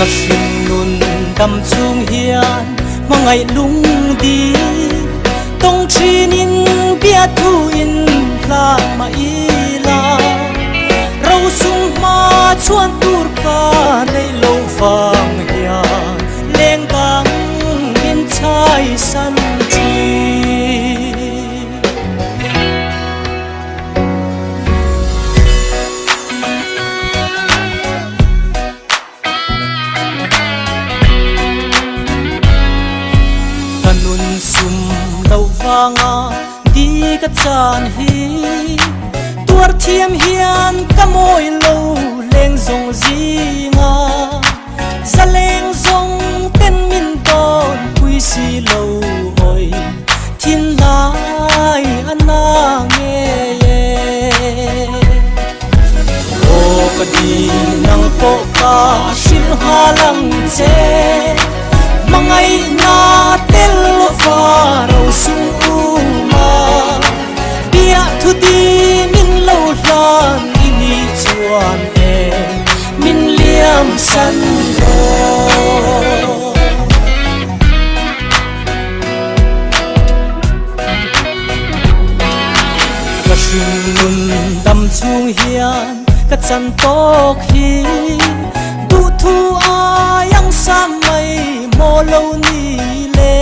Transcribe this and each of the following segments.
ka hrin nun dam chung hian mangai lung di tong thinin bia thu in la ma ila ro sung ma chuan tur ka nei lo wang hian leng dang in chai san chi sum đâu vanga đi ka chan hi tuar thiam hian ka moi lo leng zong zinga za leng zong ten min ton pui si lo oi thin lai ana nge ye o ka di nang po ka shin halang che mangai na tel faro sung uma bia thu di min lo hlan ini chuan e min liam san lo ka hrin nun dam chung hian ka chan tok hi du thu a yang sam mai mo lo ni le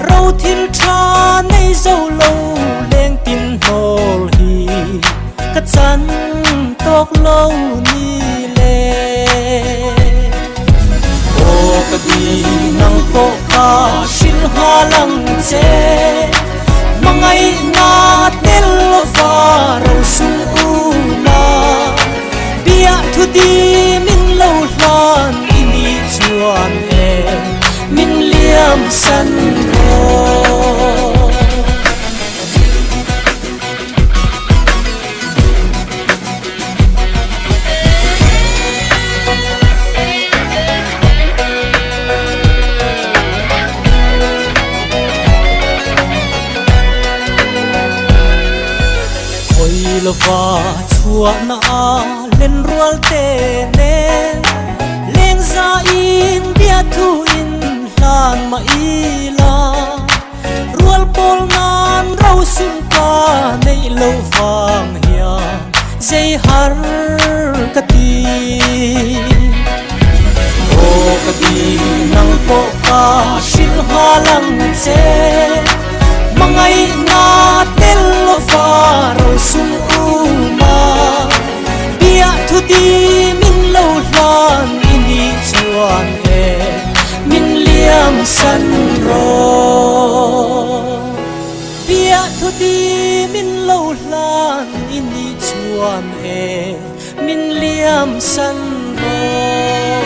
râu thil tha nei zo lo leng tin hol hi ka chan tok lo ni le o ka di nang ko ka shin halang che mangai na tel va ro sung uma bia thu di min lo hlan ini chuan e min liam san ro oi lo va chua na len rual te ne leng za in bia thu in lan ma ila rual pol nan rau sung ka nei lo wang hian zai har ka ti o ka di nang po ka shin halang che mangai na tel va ro sung uma bia thu di min lo hlan ini chuan e min liam san ro bia thu di min lo hlan ini chuan e min liam san ro